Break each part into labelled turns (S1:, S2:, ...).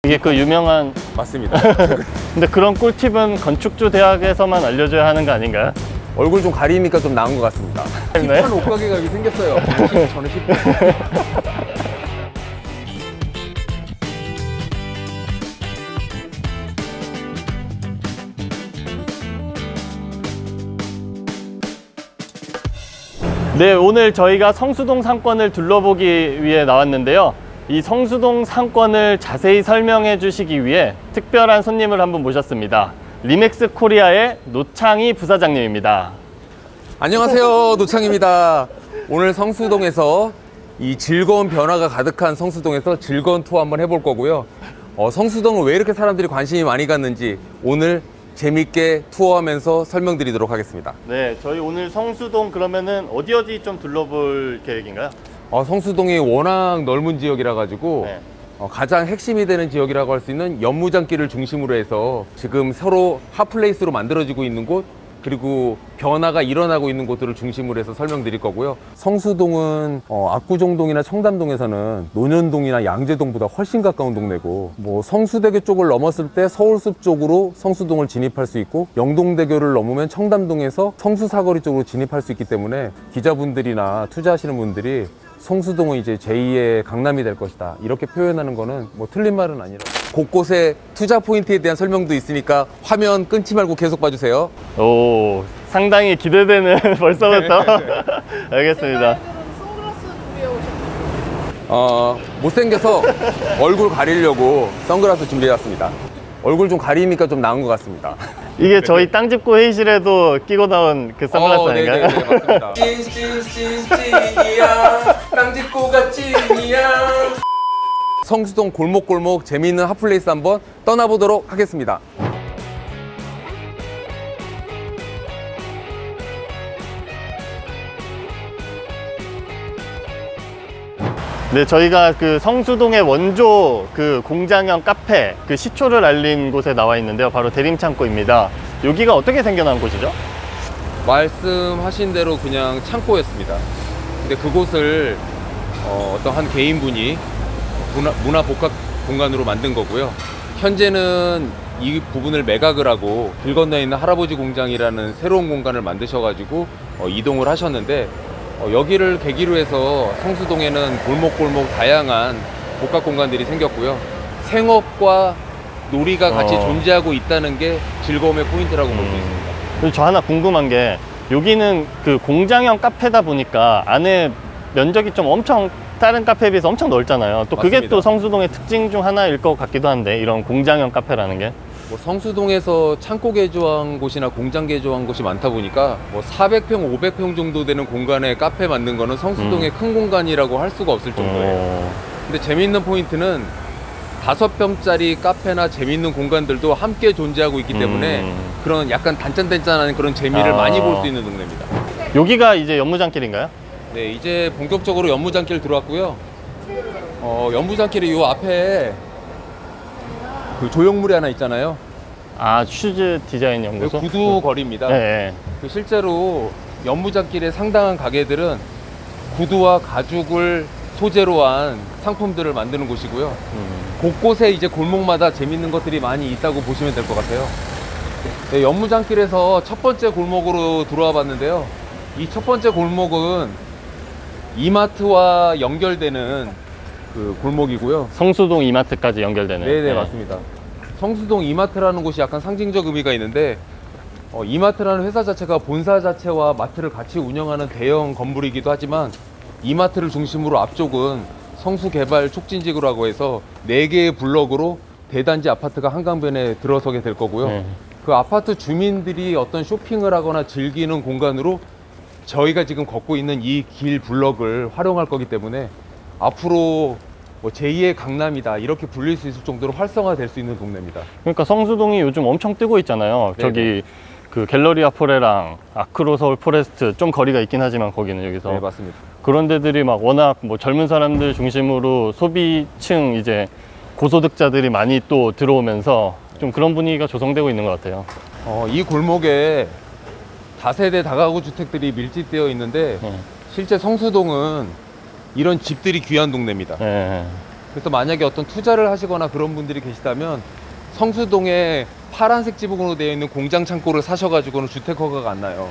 S1: 이게 그 유명한
S2: 맞습니다.
S1: 근데 그런 꿀팁은 건축주 대학에서만 알려줘야 하는 거 아닌가요?
S2: 얼굴 좀 가리니까 좀 나은 것 같습니다.
S1: 네?
S2: 힙한 옷가게가 여기 생겼어요. 저는 힙.
S1: 네, 오늘 저희가 성수동 상권을 둘러보기 위해 나왔는데요. 이 성수동 상권을 자세히 설명해 주시기 위해 특별한 손님을 한 분 모셨습니다. 리맥스 코리아의 노창희 부사장님입니다.
S2: 안녕하세요, 노창입니다. 오늘 성수동에서 이 즐거운 변화가 가득한 성수동에서 즐거운 투어 한번 해볼 거고요. 성수동은 왜 이렇게 사람들이 관심이 많이 갔는지 오늘 재밌게 투어하면서 설명드리도록 하겠습니다.
S1: 네, 저희 오늘 성수동 그러면은 어디 좀 둘러볼 계획인가요?
S2: 성수동이 워낙 넓은 지역이라 가지고
S1: 네.
S2: 가장 핵심이 되는 지역이라고 할 수 있는 연무장길을 중심으로 해서 지금 서로 핫플레이스로 만들어지고 있는 곳, 그리고 변화가 일어나고 있는 곳들을 중심으로 해서 설명드릴 거고요. 성수동은 압구정동이나 청담동에서는 논현동이나 양재동보다 훨씬 가까운 동네고, 뭐 성수대교 쪽을 넘었을 때 서울숲 쪽으로 성수동을 진입할 수 있고, 영동대교를 넘으면 청담동에서 성수사거리 쪽으로 진입할 수 있기 때문에 기자분들이나 투자하시는 분들이 성수동은 이제 제2의 강남이 될 것이다, 이렇게 표현하는 거는 뭐 틀린 말은 아니라, 곳곳에 투자 포인트에 대한 설명도 있으니까 화면 끊지 말고 계속 봐주세요.
S1: 오, 상당히 기대되는 벌써부터. 알겠습니다.
S2: 못생겨서 얼굴 가리려고 선글라스 준비해왔습니다. 얼굴 좀 가리니까 좀 나은 것 같습니다.
S1: 이게 저희 땅집고 회의실에도 끼고 나온 그 선글라스 아닌가요?
S2: 네네네, 맞습니다. 찐이야, 땅집고가 찐이야. 성수동 골목골목 재미있는 핫플레이스 한번 떠나보도록 하겠습니다.
S1: 네, 저희가 그 성수동의 원조 그 공장형 카페, 그 시초를 알린 곳에 나와 있는데요. 바로 대림창고입니다. 여기가 어떻게 생겨난 곳이죠?
S2: 말씀하신 대로 그냥 창고였습니다. 근데 그곳을 어떤 한 개인분이 문화 복합 공간으로 만든 거고요. 현재는 이 부분을 매각을 하고 길 건너에 있는 할아버지 공장이라는 새로운 공간을 만드셔가지고 이동을 하셨는데, 여기를 계기로 해서 성수동에는 골목골목 다양한 복합 공간들이 생겼고요. 생업과 놀이가 같이 존재하고 있다는 게 즐거움의 포인트라고 볼 수 있습니다.
S1: 그리고 저 하나 궁금한 게, 여기는 그 공장형 카페다 보니까 안에 면적이 좀 엄청 다른 카페에 비해서 엄청 넓잖아요. 또 그게
S2: 맞습니다.
S1: 또 성수동의 특징 중 하나일 것 같기도 한데, 이런 공장형 카페라는 게.
S2: 뭐 성수동에서 창고 개조한 곳이나 공장 개조한 곳이 많다 보니까 뭐 400평, 500평 정도 되는 공간에 카페 만든 거는 성수동의 큰 공간이라고 할 수가 없을 정도예요. 근데 재미있는 포인트는 5평짜리 카페나 재미있는 공간들도 함께 존재하고 있기 때문에 그런 약간 단짠단짠한 그런 재미를 많이 볼 수 있는 동네입니다.
S1: 여기가 이제 연무장길인가요?
S2: 네, 이제 본격적으로 연무장길 들어왔고요. 연무장길이 요 앞에 그 조형물이 하나 있잖아요.
S1: 아, 슈즈 디자인 연구소?
S2: 구두 거리입니다.
S1: 네.
S2: 그 실제로 연무장길의 상당한 가게들은 구두와 가죽을 소재로 한 상품들을 만드는 곳이고요. 곳곳에 이제 골목마다 재밌는 것들이 많이 있다고 보시면 될 것 같아요. 네, 연무장길에서 첫 번째 골목으로 들어와 봤는데요. 이 첫 번째 골목은 이마트와 연결되는 그 골목이고요.
S1: 성수동 이마트까지 연결되는.
S2: 네네, 맞습니다. 성수동 이마트라는 곳이 약간 상징적 의미가 있는데, 이마트라는 회사 자체가 본사 자체와 마트를 같이 운영하는 대형 건물이기도 하지만, 이마트를 중심으로 앞쪽은 성수개발촉진지구라고 해서 4개의 블럭으로 대단지 아파트가 한강변에 들어서게 될 거고요. 그 아파트 주민들이 어떤 쇼핑을 하거나 즐기는 공간으로 저희가 지금 걷고 있는 이 길 블럭을 활용할 거기 때문에 앞으로 뭐 제2의 강남이다, 이렇게 불릴 수 있을 정도로 활성화될 수 있는 동네입니다.
S1: 그러니까 성수동이 요즘 엄청 뜨고 있잖아요. 네네. 저기 그 갤러리아 포레랑 아크로 서울 포레스트 좀 거리가 있긴 하지만 거기는 여기서.
S2: 네, 맞습니다.
S1: 그런 데들이 막 워낙 뭐 젊은 사람들 중심으로 소비층 이제 고소득자들이 많이 또 들어오면서 좀 그런 분위기가 조성되고 있는 것 같아요.
S2: 이 골목에 다세대 다가구 주택들이 밀집되어 있는데 실제 성수동은 이런 집들이 귀한 동네입니다. 그래서 만약에 어떤 투자를 하시거나 그런 분들이 계시다면 성수동에 파란색 지붕으로 되어 있는 공장 창고를 사셔가지고는 주택 허가가 안 나요.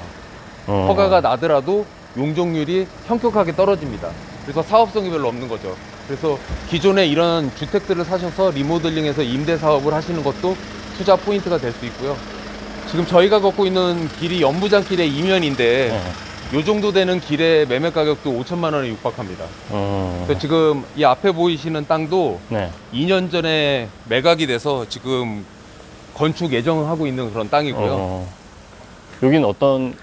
S2: 허가가 나더라도 용적률이 현격하게 떨어집니다. 그래서 사업성이 별로 없는 거죠. 그래서 기존에 이런 주택들을 사셔서 리모델링해서 임대 사업을 하시는 것도 투자 포인트가 될 수 있고요. 지금 저희가 걷고 있는 길이 연무장길의 이면인데 요 정도 되는 길의 매매 가격도 5천만 원에 육박합니다. 그래서 지금 이 앞에 보이시는 땅도
S1: 네.
S2: 2년 전에 매각이 돼서 지금 건축 예정하고 있는 그런 땅이고요.
S1: 여기는 어떤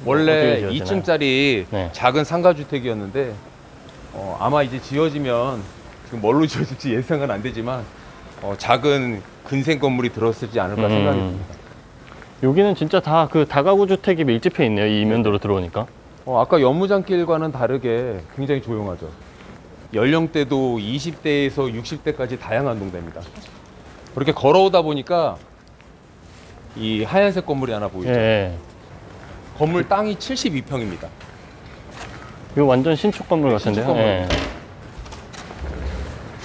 S2: 원래
S1: 어떻게 지어지나요?
S2: 2층짜리
S1: 네.
S2: 작은 상가주택이었는데 아마 이제 지어지면 지금 뭘로 지어질지 예상은 안 되지만 작은 근생 건물이 들어서지 않을까 생각이 듭니다.
S1: 여기는 진짜 다 그 다가구 주택이 밀집해 있네요. 이 이면도로 들어오니까.
S2: 아까 연무장길과는 다르게 굉장히 조용하죠. 연령대도 20대에서 60대까지 다양한 동네입니다. 그렇게 걸어오다 보니까 이 하얀색 건물이 하나 보이죠.
S1: 예.
S2: 건물 땅이 72평입니다.
S1: 이거 완전 신축 건물 같은데요.
S2: 신축 건물.
S1: 예.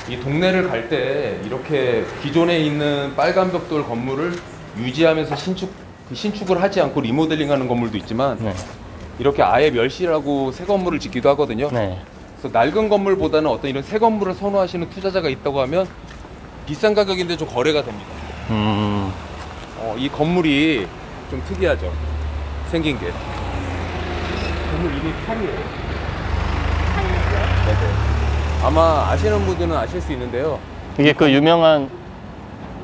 S2: 이 동네를 갈 때 이렇게 기존에 있는 빨간 벽돌 건물을 유지하면서 신축을 하지 않고 리모델링하는 건물도 있지만
S1: 네.
S2: 이렇게 아예 멸실하고 새 건물을 짓기도 하거든요.
S1: 네.
S2: 그래서 낡은 건물보다는 어떤 이런 새 건물을 선호하시는 투자자가 있다고 하면 비싼 가격인데 좀 거래가 됩니다. 이 건물이 좀 특이하죠. 생긴 게. 건물 이름이 팔이에요. 네네. 아마 아시는 분들은 아실 수 있는데요.
S1: 이게 그 유명한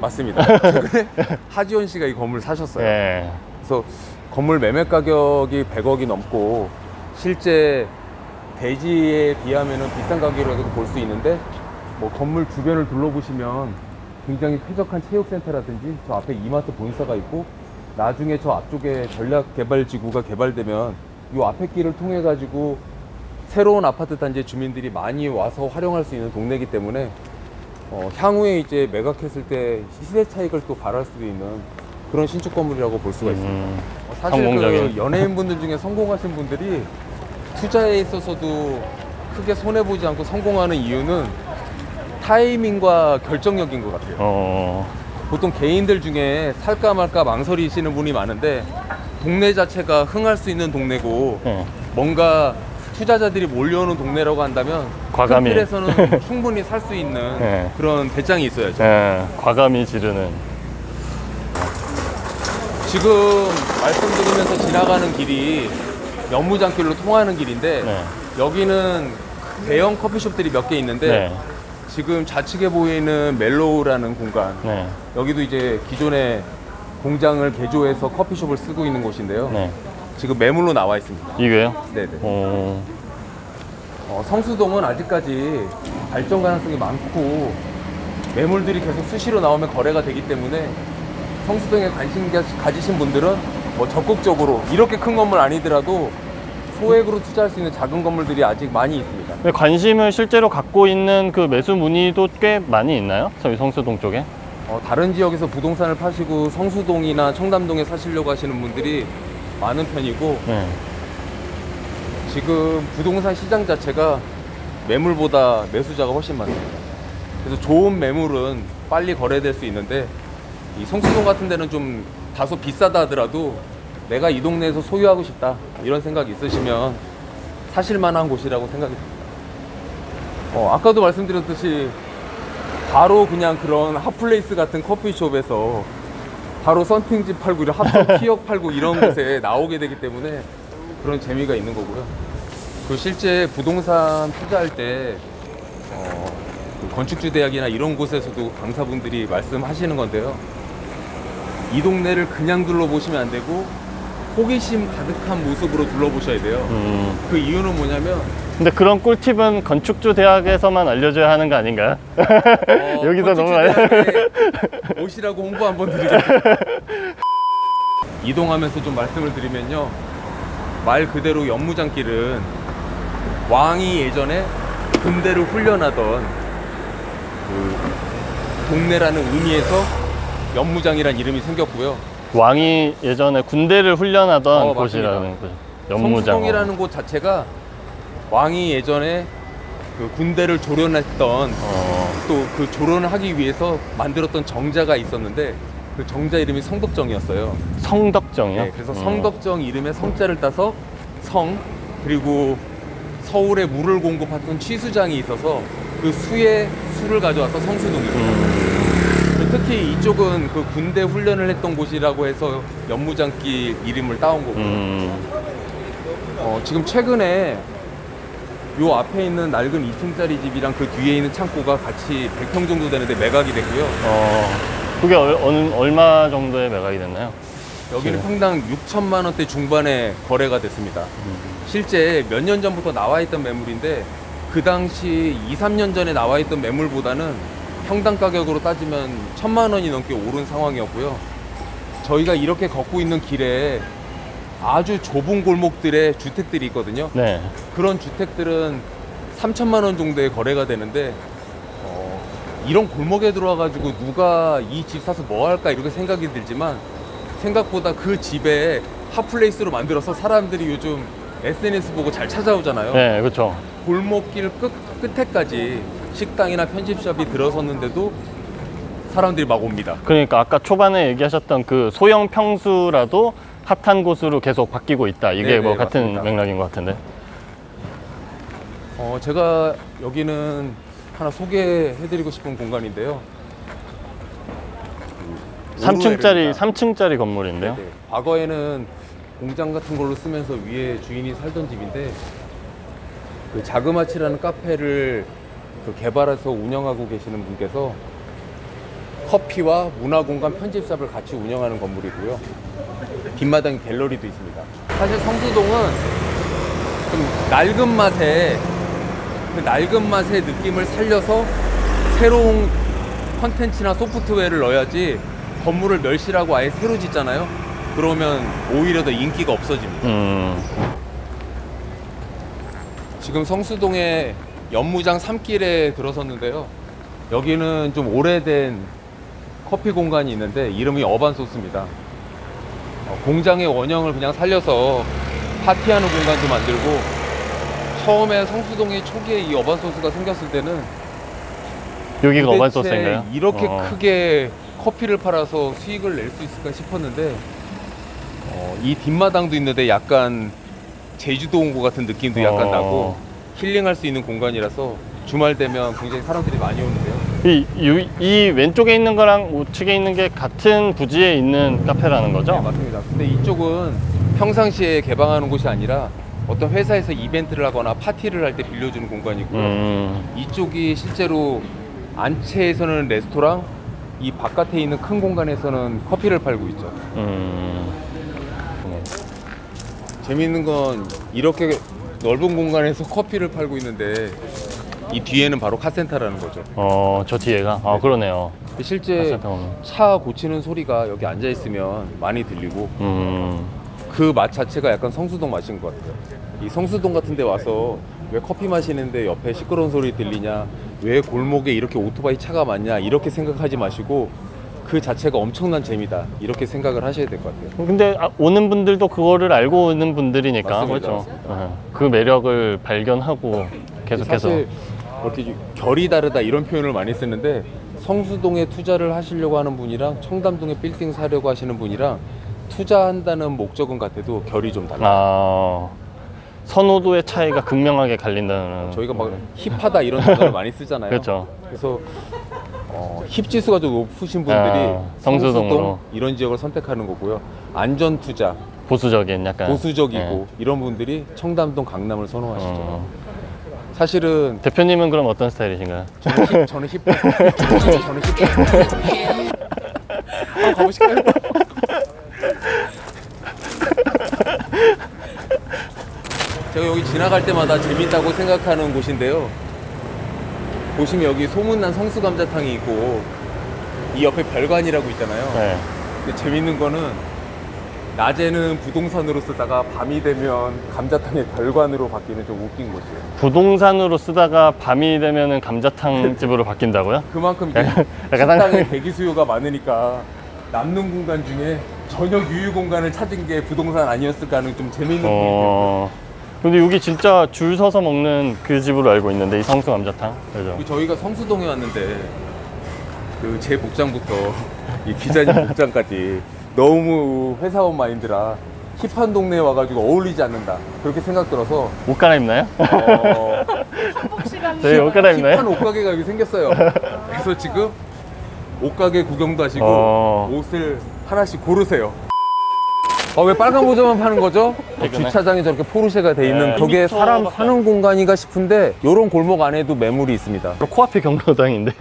S2: 맞습니다. 최근에 하지원 씨가 이 건물 사셨어요.
S1: 예.
S2: 그래서 건물 매매 가격이 100억이 넘고 실제 대지에 비하면 비싼 가격이라고 볼 수 있는데 뭐 건물 주변을 둘러보시면 굉장히 쾌적한 체육센터라든지 저 앞에 이마트 본사가 있고 나중에 저 앞쪽에 전략개발지구가 개발되면 이 앞에 길을 통해 가지고 새로운 아파트 단지 주민들이 많이 와서 활용할 수 있는 동네이기 때문에 향후에 이제 매각했을 때 시세 차익을 또 바랄 수도 있는 그런 신축 건물이라고 볼 수가 있습니다. 사실
S1: 성공적인.
S2: 그 연예인분들 중에 성공하신 분들이 투자에 있어서도 크게 손해보지 않고 성공하는 이유는 타이밍과 결정력인 것 같아요. 보통 개인들 중에 살까 말까 망설이시는 분이 많은데 동네 자체가 흥할 수 있는 동네고
S1: 네.
S2: 뭔가 투자자들이 몰려오는 동네라고 한다면
S1: 과감히.
S2: 큰 틀에서는 충분히 살 수 있는
S1: 네.
S2: 그런 배짱이 있어야죠.
S1: 예. 과감히 지르는.
S2: 지금 말씀드리면서 지나가는 길이 연무장길로 통하는 길인데
S1: 네.
S2: 여기는 대형 커피숍들이 몇 개 있는데
S1: 네.
S2: 지금 좌측에 보이는 멜로우라는 공간
S1: 네.
S2: 여기도 이제 기존에 공장을 개조해서 커피숍을 쓰고 있는 곳인데요.
S1: 네.
S2: 지금 매물로 나와 있습니다.
S1: 이거요?
S2: 네네.
S1: 어.
S2: 성수동은 아직까지 발전 가능성이 많고 매물들이 계속 수시로 나오면 거래가 되기 때문에 성수동에 관심 가지신 분들은 뭐 적극적으로 이렇게 큰 건물 아니더라도 소액으로 투자할 수 있는 작은 건물들이 아직 많이 있습니다.
S1: 근데 관심을 실제로 갖고 있는 그 매수 문의도 꽤 많이 있나요? 저희 성수동 쪽에?
S2: 다른 지역에서 부동산을 파시고 성수동이나 청담동에 사시려고 하시는 분들이 많은 편이고
S1: 네.
S2: 지금 부동산 시장 자체가 매물보다 매수자가 훨씬 많습니다. 그래서 좋은 매물은 빨리 거래될 수 있는데 이 성수동 같은 데는 좀 다소 비싸다 하더라도 내가 이 동네에서 소유하고 싶다 이런 생각이 있으시면 사실 만한 곳이라고 생각이 듭니다. 아까도 말씀드렸듯이 바로 그냥 그런 핫플레이스 같은 커피숍에서 바로 썬팅집 팔고 이런 핫석 키역 팔고 이런 곳에 나오게 되기 때문에 그런 재미가 있는 거고요. 그 실제 부동산 투자할 때 그 건축주 대학이나 이런 곳에서도 강사분들이 말씀하시는 건데요. 이 동네를 그냥 둘러보시면 안 되고 호기심 가득한 모습으로 둘러보셔야 돼요. 그 이유는 뭐냐면
S1: 근데 그런 꿀팁은 건축주 대학에서만 알려줘야 하는 거 아닌가요? 여기서 너무 많이
S2: 오시라고 홍보 한번 드리겠습니다. 이동하면서 좀 말씀을 드리면요, 말 그대로 연무장길은 왕이 예전에 군대를 훈련하던 그 동네라는 의미에서 연무장이란 이름이 생겼고요.
S1: 왕이 예전에 군대를 훈련하던
S2: 맞습니다.
S1: 곳이라는 곳. 연무장.
S2: 성수동이라는 곳 자체가 왕이 예전에 그 군대를 조련했던 또 그 조련을 하기 위해서 만들었던 정자가 있었는데 그 정자 이름이 성덕정이었어요.
S1: 성덕정이요?
S2: 네, 그래서 성덕정 이름의 성자를 따서 성, 그리고 서울에 물을 공급하던 취수장이 있어서 그 수에 수를 가져와서 성수동이거든요. 특히 이쪽은 그 군대 훈련을 했던 곳이라고 해서 연무장길 이름을 따온 거고. 지금 최근에 요 앞에 있는 낡은 2층짜리 집이랑 그 뒤에 있는 창고가 같이 100평 정도 되는데 매각이 됐고요.
S1: 그게 얼마 정도에 매각이 됐나요?
S2: 여기는 평당 6천만 원대 중반에 거래가 됐습니다. 실제 몇 년 전부터 나와 있던 매물인데 그 당시 2, 3년 전에 나와 있던 매물보다는 평당 가격으로 따지면 1,000만 원이 넘게 오른 상황이었고요. 저희가 이렇게 걷고 있는 길에 아주 좁은 골목들의 주택들이 있거든요.
S1: 네.
S2: 그런 주택들은 3천만 원 정도에 거래가 되는데 이런 골목에 들어와가지고 누가 이 집 사서 뭐 할까 이렇게 생각이 들지만 생각보다 그 집에 핫플레이스로 만들어서 사람들이 요즘 SNS 보고 잘 찾아오잖아요.
S1: 네, 그렇죠.
S2: 골목길 끝에까지 식당이나 편집샵이 들어섰는데도 사람들이 막 옵니다.
S1: 그러니까 아까 초반에 얘기하셨던 그 소형 평수라도 핫한 곳으로 계속 바뀌고 있다. 이게
S2: 네네,
S1: 뭐 같은
S2: 맞습니다.
S1: 맥락인 것 같은데.
S2: 제가 여기는 하나 소개해드리고 싶은 공간인데요.
S1: 3층짜리 건물인데요.
S2: 네네. 과거에는 공장 같은 걸로 쓰면서 위에 주인이 살던 집인데 그 자그마치라는 카페를 개발해서 운영하고 계시는 분께서 커피와 문화공간 편집샵을 같이 운영하는 건물이고요. 뒷마당에 갤러리도 있습니다. 사실 성수동은 좀 낡은 맛의 느낌을 살려서 새로운 컨텐츠나 소프트웨어를 넣어야지 건물을 멸실하고 아예 새로 짓잖아요. 그러면 오히려 더 인기가 없어집니다. 지금 성수동의 연무장 3길에 들어섰는데요. 여기는 좀 오래된 커피 공간이 있는데 이름이 어반소스입니다. 공장의 원형을 그냥 살려서 파티하는 공간도 만들고, 처음에 성수동의 초기에 이 어반소스가 생겼을 때는
S1: 여기가
S2: 도대체
S1: 어반소스인가요?
S2: 이렇게 크게 커피를 팔아서 수익을 낼 수 있을까 싶었는데 이 뒷마당도 있는데 약간 제주도 온 것 같은 느낌도 약간 나고 힐링할 수 있는 공간이라서 주말 되면 굉장히 사람들이 많이 오는데요.
S1: 이 왼쪽에 있는 거랑 우측에 있는 게 같은 부지에 있는 카페라는 거죠?
S2: 네, 맞습니다. 근데 이쪽은 평상시에 개방하는 곳이 아니라 어떤 회사에서 이벤트를 하거나 파티를 할 때 빌려주는 공간이고요. 이쪽이 실제로 안채에서는 레스토랑, 이 바깥에 있는 큰 공간에서는 커피를 팔고 있죠. 재미있는 건 이렇게 넓은 공간에서 커피를 팔고 있는데 이 뒤에는 바로 카센터라는 거죠.
S1: 저 뒤에가? 아,
S2: 네.
S1: 그러네요.
S2: 실제
S1: 카센터 오면.
S2: 차 고치는 소리가 여기 앉아 있으면 많이 들리고 그 맛 자체가 약간 성수동 맛인 것 같아요. 이 성수동 같은 데 와서 왜 커피 마시는데 옆에 시끄러운 소리 들리냐, 왜 골목에 이렇게 오토바이 차가 많냐, 이렇게 생각하지 마시고 그 자체가 엄청난 재미다, 이렇게 생각을 하셔야 될 것 같아요.
S1: 근데 오는 분들도 그거를 알고 오는 분들이니까.
S2: 맞습니다,
S1: 그렇죠.
S2: 맞습니다.
S1: 그 매력을 발견하고 계속해서.
S2: 사실 이렇게 결이 다르다 이런 표현을 많이 쓰는데, 성수동에 투자를 하시려고 하는 분이랑 청담동에 빌딩 사려고 하시는 분이랑 투자한다는 목적은 같아도 결이 좀 달라요.
S1: 선호도의 차이가 극명하게 갈린다는.
S2: 저희가 막 힙하다 이런 단어를 많이 쓰잖아요.
S1: 그렇죠.
S2: 그래서 힙 지수가 좀 높으신 분들이
S1: 성수동으로
S2: 성수동 이런 지역을 선택하는 거고요. 안전 투자,
S1: 보수적인 약간.
S2: 보수적이고 이런 분들이 청담동, 강남을 선호하시죠. 사실은
S1: 대표님은 그럼 어떤 스타일이신가요?
S2: 저는 힙. 저는 힙. 한번 가보실까요? 제가 여기 지나갈 때마다 재밌다고 생각하는 곳인데요. 보시면 여기 소문난 성수감자탕이 있고 이 옆에 별관이라고 있잖아요.
S1: 네.
S2: 근데 재밌는 거는 낮에는 부동산으로 쓰다가 밤이 되면 감자탕의 별관으로 바뀌는 좀 웃긴 곳이에요.
S1: 부동산으로 쓰다가 밤이 되면은 감자탕 집으로 바뀐다고요?
S2: 그만큼 이제 식당에 대기 수요가 많으니까 남는 공간 중에 저녁 유휴 공간을 찾은 게 부동산 아니었을까 하는 좀 재밌는 포인트예요.
S1: 근데 여기 진짜 줄 서서 먹는 그 집으로 알고 있는데, 이 성수 감자탕. 그죠?
S2: 저희가 성수동에 왔는데 그 제 복장부터 이 기자님 복장까지 너무 회사원 마인드라 힙한 동네에 와가지고 어울리지 않는다 그렇게 생각 들어서
S1: 옷 갈아입나요?
S3: 한복 시간이
S1: 저희 옷 갈아입나요?
S2: 힙한 옷가게가 여기 생겼어요. 그래서 지금 옷가게 구경도 하시고 옷을 하나씩 고르세요. 왜 빨간 모자만 파는 거죠?
S1: 퇴근해?
S2: 주차장에 저렇게 포르쉐가 돼 있는
S1: 네.
S2: 저게
S1: 2m
S2: 사람
S1: 밖에
S2: 사는 공간인가 싶은데 요런 골목 안에도 매물이 있습니다.
S1: 코앞에 경로당인데.